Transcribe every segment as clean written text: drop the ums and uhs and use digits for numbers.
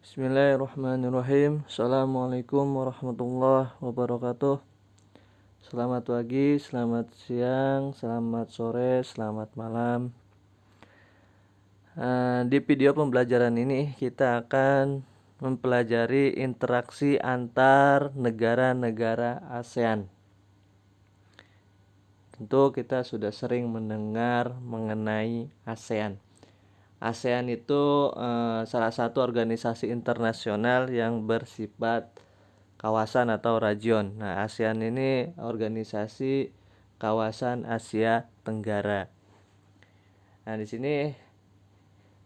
Bismillahirrahmanirrahim. Assalamualaikum warahmatullahi wabarakatuh. Selamat pagi, selamat siang, selamat sore, selamat malam. Di video pembelajaran ini kita akan mempelajari interaksi antar negara-negara ASEAN. Tentu kita sudah sering mendengar mengenai ASEAN. ASEAN itu salah satu organisasi internasional yang bersifat kawasan atau region. Nah, ASEAN ini organisasi kawasan Asia Tenggara. Nah, di sini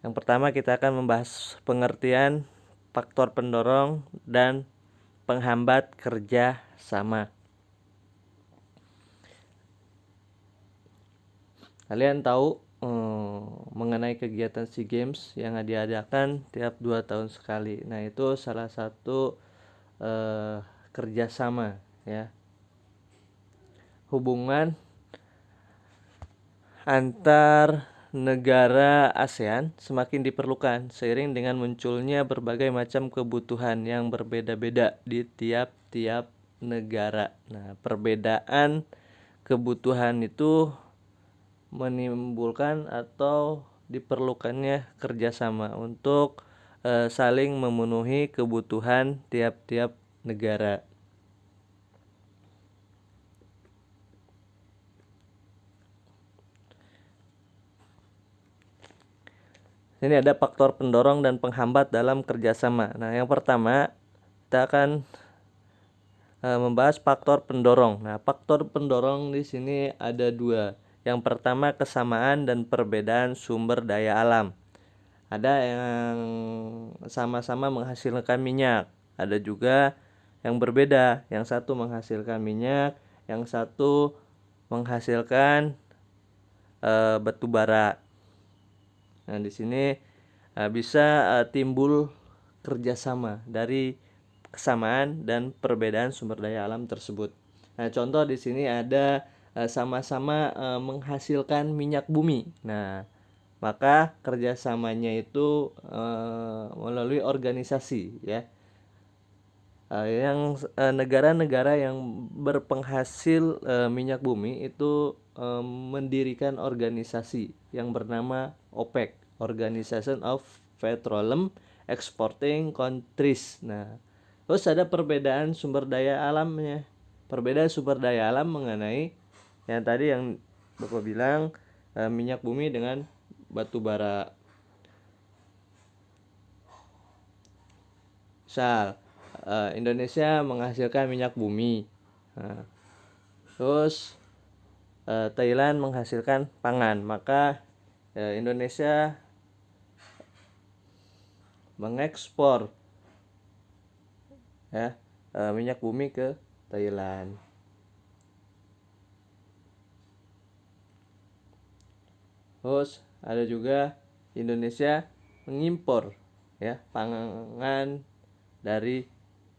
yang pertama kita akan membahas pengertian faktor pendorong dan penghambat kerja sama. Kalian tahu mengenai kegiatan SEA Games yang diadakan tiap 2 tahun sekali. Nah, itu salah satu kerjasama, ya, hubungan antar negara ASEAN semakin diperlukan seiring dengan munculnya berbagai macam kebutuhan yang berbeda-beda di tiap-tiap negara. Nah, perbedaan kebutuhan itu menimbulkan atau diperlukannya kerjasama untuk saling memenuhi kebutuhan tiap-tiap negara. Ini ada faktor pendorong dan penghambat dalam kerjasama. Nah, yang pertama kita akan membahas faktor pendorong. Nah, faktor pendorong di sini ada dua. Yang pertama kesamaan dan perbedaan sumber daya alam. Ada yang sama-sama menghasilkan minyak, ada juga yang berbeda. Yang satu menghasilkan minyak, yang satu menghasilkan batu bara. Nah, di sini bisa timbul kerjasama dari kesamaan dan perbedaan sumber daya alam tersebut. Nah, contoh di sini ada sama-sama menghasilkan minyak bumi. Nah, maka kerjasamanya itu melalui organisasi, ya. Yang negara-negara yang berpenghasil minyak bumi itu mendirikan organisasi yang bernama OPEC, Organization of Petroleum Exporting Countries. Nah, terus ada perbedaan sumber daya alamnya. Perbedaan sumber daya alam mengenai yang tadi yang Bapak bilang minyak bumi dengan batu bara. Misal Indonesia menghasilkan minyak bumi. Nah, terus Thailand menghasilkan pangan, maka Indonesia mengekspor, ya, minyak bumi ke Thailand. Terus ada juga Indonesia mengimpor, ya, pangan dari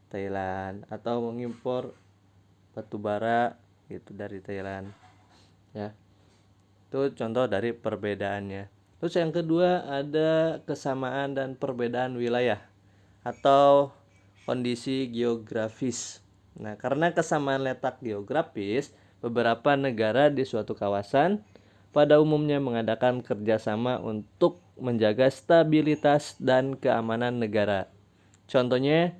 Thailand atau mengimpor batu bara gitu dari Thailand, ya. Itu contoh dari perbedaannya. Terus yang kedua ada kesamaan dan perbedaan wilayah atau kondisi geografis. Nah, karena kesamaan letak geografis, beberapa negara di suatu kawasan pada umumnya mengadakan kerjasama untuk menjaga stabilitas dan keamanan negara. Contohnya,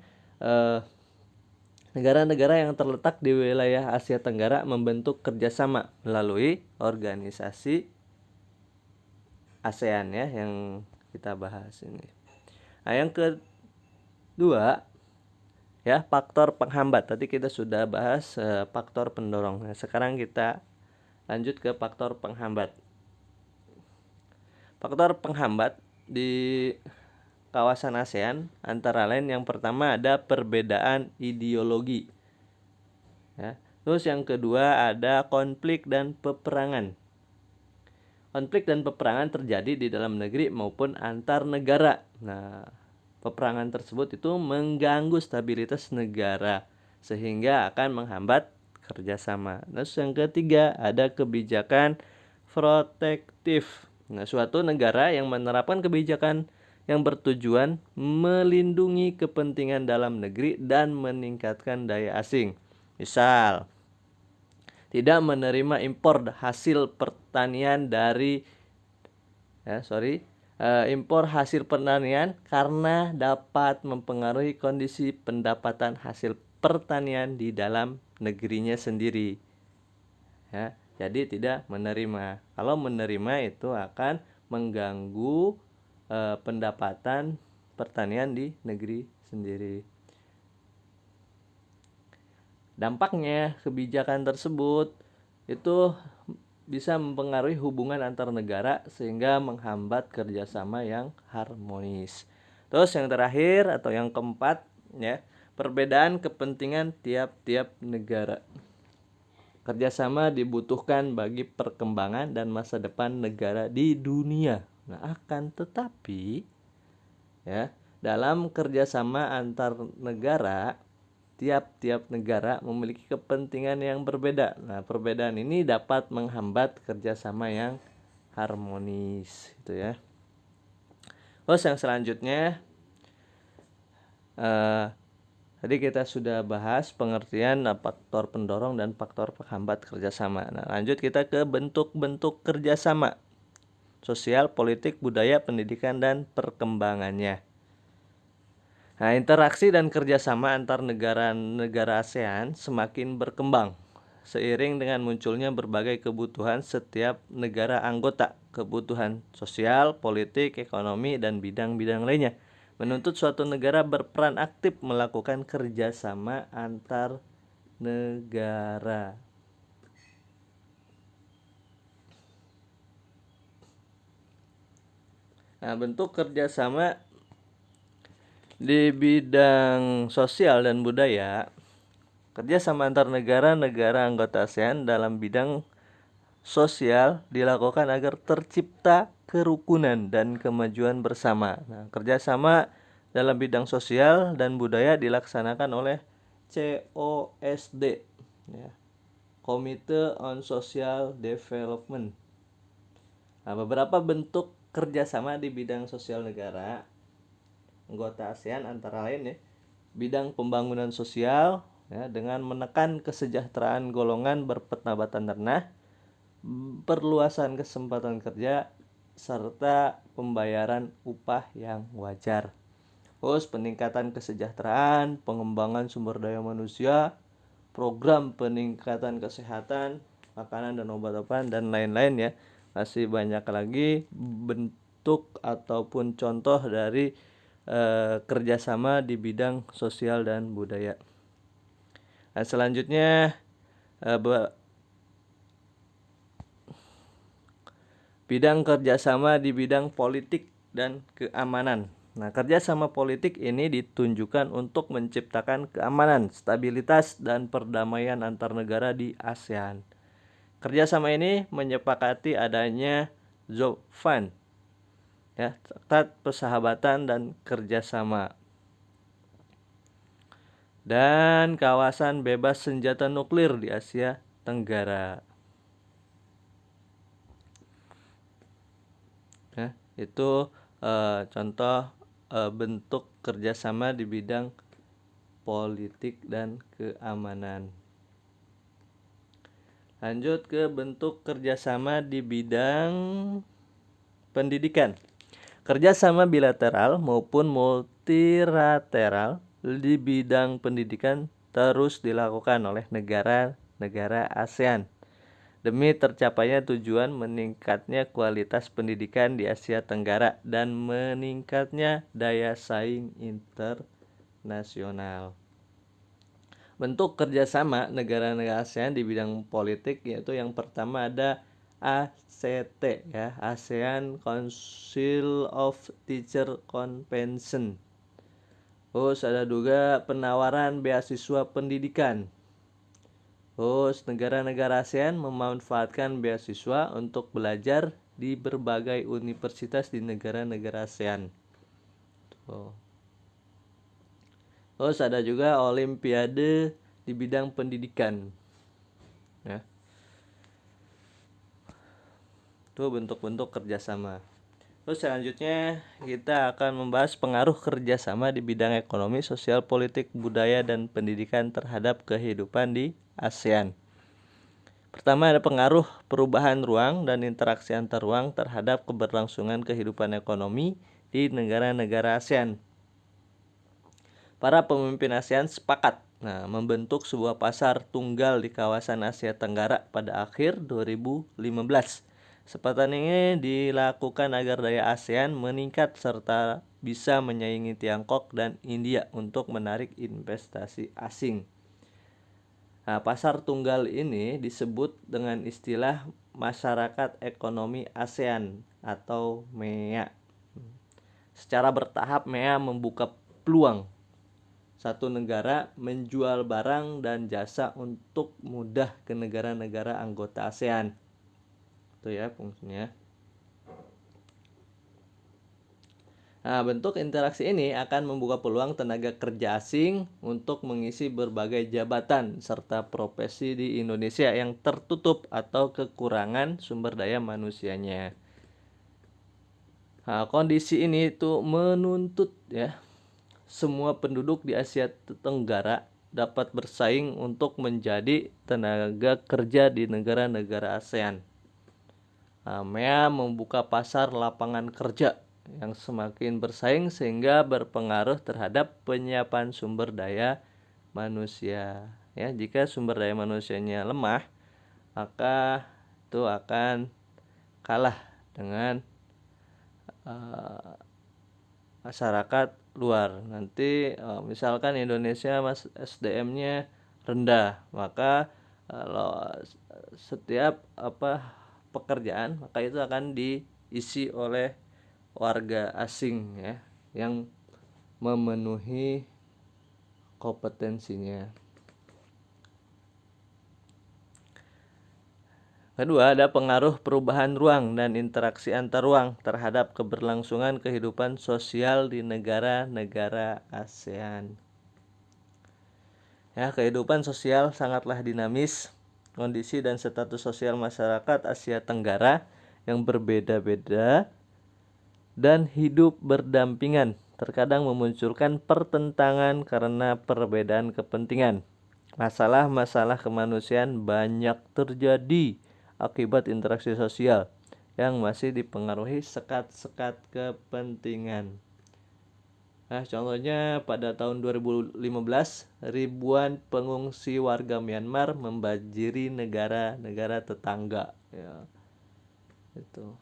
negara-negara yang terletak di wilayah Asia Tenggara membentuk kerjasama melalui organisasi ASEAN, ya, yang kita bahas ini. Nah, yang kedua, ya, faktor penghambat. Tadi kita sudah bahas faktor pendorong. Nah, sekarang kita lanjut ke faktor penghambat. Faktor penghambat di kawasan ASEAN antara lain yang pertama ada perbedaan ideologi, ya. Terus yang kedua ada konflik dan peperangan. Konflik dan peperangan terjadi di dalam negeri maupun antar negara. Nah, peperangan tersebut itu mengganggu stabilitas negara sehingga akan menghambat kerjasama. Terus yang ketiga ada kebijakan protektif. Nah, suatu negara yang menerapkan kebijakan yang bertujuan melindungi kepentingan dalam negeri dan meningkatkan daya asing. Misal, tidak menerima impor hasil pertanian dari impor hasil pertanian karena dapat mempengaruhi kondisi pendapatan hasil pertanian di dalam negerinya sendiri. Ya, jadi tidak menerima. Kalau menerima itu akan mengganggu pendapatan pertanian di negeri sendiri. Dampaknya kebijakan tersebut itu bisa mempengaruhi hubungan antar negara sehingga menghambat kerjasama yang harmonis. Terus yang terakhir atau yang keempat, ya, perbedaan kepentingan tiap-tiap negara. Kerjasama dibutuhkan bagi perkembangan dan masa depan negara di dunia. Nah, akan tetapi, ya, dalam kerjasama antar negara, tiap-tiap negara memiliki kepentingan yang berbeda. Nah, perbedaan ini dapat menghambat kerjasama yang harmonis, gitu ya. Terus yang selanjutnya, tadi kita sudah bahas pengertian faktor pendorong dan faktor penghambat kerjasama. Nah, lanjut kita ke bentuk-bentuk kerjasama sosial, politik, budaya, pendidikan, dan perkembangannya. Nah, interaksi dan kerjasama antar negara-negara ASEAN semakin berkembang seiring dengan munculnya berbagai kebutuhan setiap negara anggota, kebutuhan sosial, politik, ekonomi, dan bidang-bidang lainnya, menuntut suatu negara berperan aktif melakukan kerjasama antar negara. Nah, bentuk kerjasama di bidang sosial dan budaya, kerjasama antar negara-negara anggota ASEAN dalam bidang sosial dilakukan agar tercipta kerukunan dan kemajuan bersama. Nah, kerjasama dalam bidang sosial dan budaya dilaksanakan oleh COSD, ya, Committee on Social Development. Nah, beberapa bentuk kerjasama di bidang sosial negara anggota ASEAN antara lain, ya, bidang pembangunan sosial, ya, dengan menekan kesejahteraan golongan berpendapatan rendah, perluasan kesempatan kerja, serta pembayaran upah yang wajar. Terus peningkatan kesejahteraan, pengembangan sumber daya manusia, program peningkatan kesehatan, makanan dan obat-obatan, dan lain-lain, ya. Masih banyak lagi bentuk ataupun contoh dari kerjasama di bidang sosial dan budaya. Nah, selanjutnya bidang kerjasama di bidang politik dan keamanan. Nah, kerjasama politik ini ditunjukkan untuk menciptakan keamanan, stabilitas, dan perdamaian antar negara di ASEAN. Kerjasama ini menyepakati adanya ZOFAN, ya, Traktat Persahabatan dan Kerjasama, dan kawasan bebas senjata nuklir di Asia Tenggara. Ya, itu contoh bentuk kerjasama di bidang politik dan keamanan. Lanjut ke bentuk kerjasama di bidang pendidikan. Kerjasama bilateral maupun multilateral di bidang pendidikan terus dilakukan oleh negara-negara ASEAN demi tercapainya tujuan meningkatnya kualitas pendidikan di Asia Tenggara dan meningkatnya daya saing internasional. Bentuk kerjasama negara-negara ASEAN di bidang politik yaitu yang pertama ada ACT, ya, ASEAN Council of Teacher Convention. Terus ada juga penawaran beasiswa pendidikan. Terus negara-negara ASEAN memanfaatkan beasiswa untuk belajar di berbagai universitas di negara-negara ASEAN. Terus ada juga olimpiade di bidang pendidikan, ya. Itu bentuk-bentuk kerjasama. Terus selanjutnya kita akan membahas pengaruh kerjasama di bidang ekonomi, sosial, politik, budaya, dan pendidikan terhadap kehidupan di ASEAN. Pertama ada pengaruh perubahan ruang dan interaksi antar ruang terhadap keberlangsungan kehidupan ekonomi di negara-negara ASEAN. Para pemimpin ASEAN sepakat membentuk sebuah pasar tunggal di kawasan Asia Tenggara pada akhir 2015. Kesepakatan ini dilakukan agar daya ASEAN meningkat serta bisa menyaingi Tiongkok dan India untuk menarik investasi asing. Nah, pasar tunggal ini disebut dengan istilah Masyarakat Ekonomi ASEAN atau MEA. Secara bertahap MEA membuka peluang satu negara menjual barang dan jasa untuk mudah ke negara-negara anggota ASEAN. Itu ya fungsinya. Nah, bentuk interaksi ini akan membuka peluang tenaga kerja asing untuk mengisi berbagai jabatan serta profesi di Indonesia yang tertutup atau kekurangan sumber daya manusianya. Nah, kondisi ini itu menuntut ya semua penduduk di Asia Tenggara dapat bersaing untuk menjadi tenaga kerja di negara-negara ASEAN. Nah, MEA membuka pasar lapangan kerja yang semakin bersaing sehingga berpengaruh terhadap penyiapan sumber daya manusia. Ya, jika sumber daya manusianya lemah, maka itu akan kalah dengan masyarakat luar. Nanti misalkan Indonesia SDM-nya rendah, maka kalau setiap pekerjaan maka itu akan diisi oleh warga asing ya yang memenuhi kompetensinya. Kedua, ada pengaruh perubahan ruang dan interaksi antar ruang terhadap keberlangsungan kehidupan sosial di negara-negara ASEAN. Ya, kehidupan sosial sangatlah dinamis. Kondisi dan status sosial masyarakat Asia Tenggara yang berbeda-beda dan hidup berdampingan terkadang memunculkan pertentangan karena perbedaan kepentingan. Masalah-masalah kemanusiaan banyak terjadi akibat interaksi sosial yang masih dipengaruhi sekat-sekat kepentingan. Nah, contohnya pada tahun 2015, ribuan pengungsi warga Myanmar membanjiri negara-negara tetangga. Ya, itu.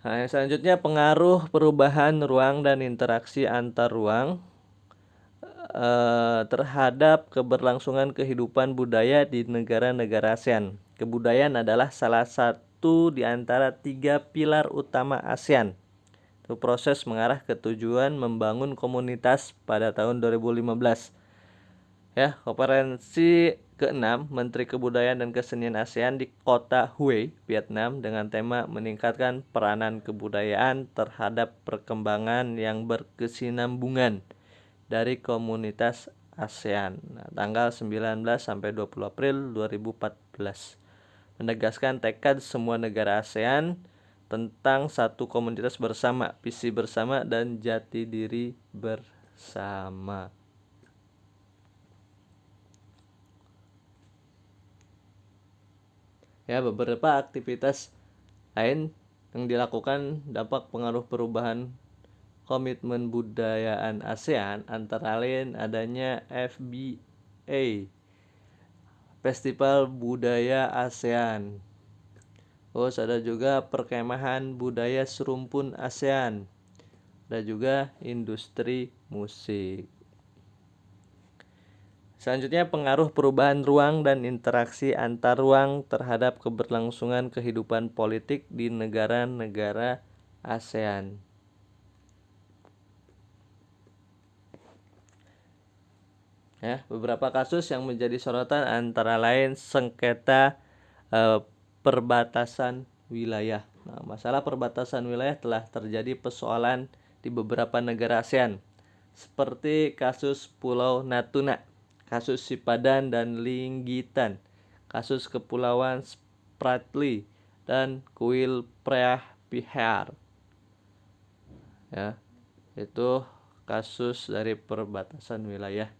Nah, yang selanjutnya pengaruh perubahan ruang dan interaksi antar ruang terhadap keberlangsungan kehidupan budaya di negara-negara ASEAN. Kebudayaan adalah salah satu di antara 3 pilar utama ASEAN. Itu proses mengarah ke tujuan membangun komunitas pada tahun 2015. Ya, konferensi ke-6 Menteri Kebudayaan dan Kesenian ASEAN di kota Hue, Vietnam dengan tema meningkatkan peranan kebudayaan terhadap perkembangan yang berkesinambungan dari komunitas ASEAN. Nah, tanggal 19 sampai 20 April 2014. Menegaskan tekad semua negara ASEAN tentang satu komunitas bersama, visi bersama dan jati diri bersama. Ya, beberapa aktivitas lain yang dilakukan dampak pengaruh perubahan komitmen budayaan ASEAN antara lain adanya FBA, Festival Budaya ASEAN. Terus ada juga perkemahan budaya serumpun ASEAN. Ada juga industri musik. Selanjutnya pengaruh perubahan ruang dan interaksi antar ruang terhadap keberlangsungan kehidupan politik di negara-negara ASEAN. Ya, beberapa kasus yang menjadi sorotan antara lain sengketa perbatasan wilayah. Nah, masalah perbatasan wilayah telah terjadi persoalan di beberapa negara ASEAN, seperti kasus Pulau Natuna, kasus Sipadan dan Linggitan, kasus Kepulauan Spratly, dan kuil Preah Vihear. Ya, itu kasus dari perbatasan wilayah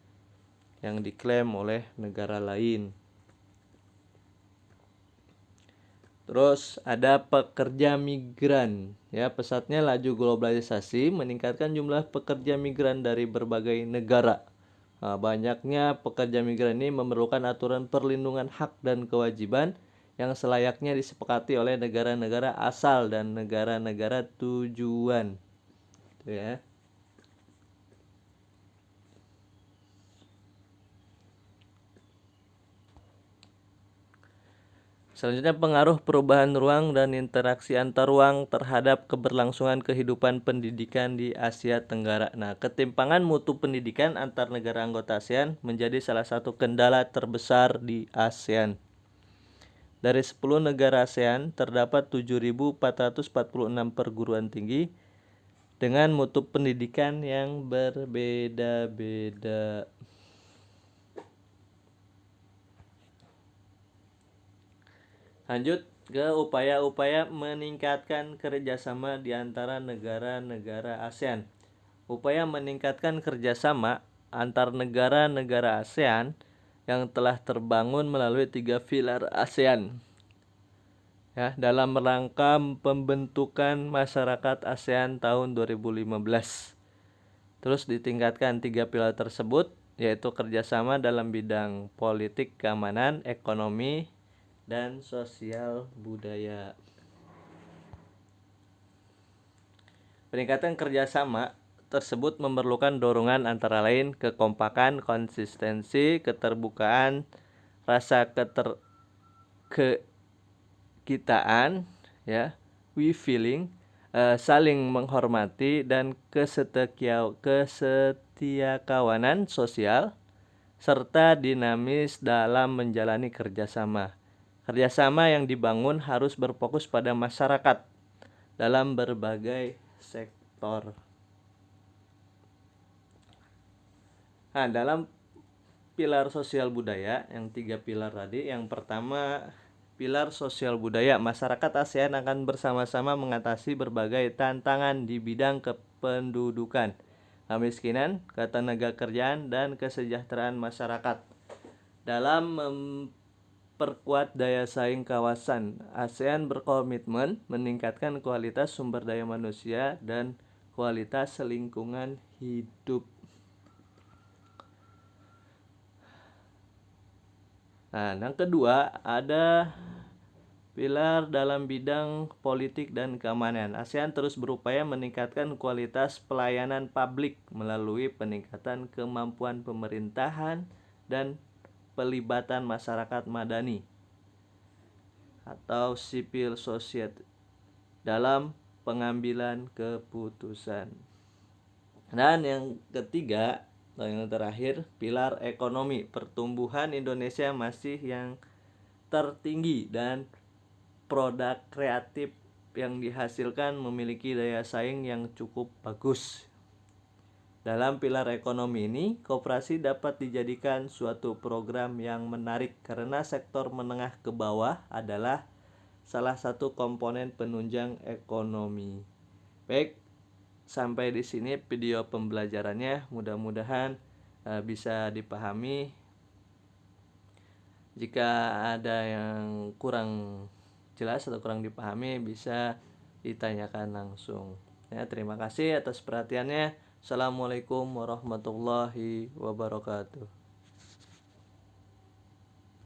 yang diklaim oleh negara lain. Terus ada pekerja migran. Ya, pesatnya laju globalisasi meningkatkan jumlah pekerja migran dari berbagai negara. Nah, banyaknya pekerja migran ini memerlukan aturan perlindungan hak dan kewajiban yang selayaknya disepakati oleh negara-negara asal dan negara-negara tujuan. Itu ya. Selanjutnya, pengaruh perubahan ruang dan interaksi antar ruang terhadap keberlangsungan kehidupan pendidikan di Asia Tenggara. Nah, ketimpangan mutu pendidikan antar negara anggota ASEAN menjadi salah satu kendala terbesar di ASEAN. Dari 10 negara ASEAN, terdapat 7.446 perguruan tinggi dengan mutu pendidikan yang berbeda-beda. Lanjut ke upaya-upaya meningkatkan kerjasama di antara negara-negara ASEAN. Upaya meningkatkan kerjasama antar negara-negara ASEAN yang telah terbangun melalui 3 pilar ASEAN. Ya, dalam rangka pembentukan masyarakat ASEAN tahun 2015. Terus ditingkatkan 3 pilar tersebut, yaitu kerjasama dalam bidang politik, keamanan, ekonomi, dan sosial budaya. Peningkatan kerjasama tersebut memerlukan dorongan antara lain kekompakan, konsistensi, keterbukaan, rasa kekitaan, ya, we feeling, saling menghormati, dan kesetiakawanan sosial, serta dinamis dalam menjalani kerjasama. Kerjasama yang dibangun harus berfokus pada masyarakat dalam berbagai sektor. Nah, dalam pilar sosial budaya, yang 3 pilar tadi, yang pertama, pilar sosial budaya, masyarakat ASEAN akan bersama-sama mengatasi berbagai tantangan di bidang kependudukan, kemiskinan, ketenagakerjaan, dan kesejahteraan masyarakat. Dalam memperkuat daya saing kawasan, ASEAN berkomitmen meningkatkan kualitas sumber daya manusia dan kualitas lingkungan hidup. Nah, yang kedua ada pilar dalam bidang politik dan keamanan. ASEAN terus berupaya meningkatkan kualitas pelayanan publik melalui peningkatan kemampuan pemerintahan dan pelibatan masyarakat madani atau civil society dalam pengambilan keputusan. Dan yang ketiga, yang terakhir, pilar ekonomi. Pertumbuhan Indonesia masih yang tertinggi dan produk kreatif yang dihasilkan memiliki daya saing yang cukup bagus. Dalam pilar ekonomi ini, koperasi dapat dijadikan suatu program yang menarik karena sektor menengah ke bawah adalah salah satu komponen penunjang ekonomi. Baik, sampai di sini video pembelajarannya. Mudah-mudahan bisa dipahami. Jika ada yang kurang jelas atau kurang dipahami, bisa ditanyakan langsung. Ya, terima kasih atas perhatiannya. Assalamualaikum warahmatullahi wabarakatuh.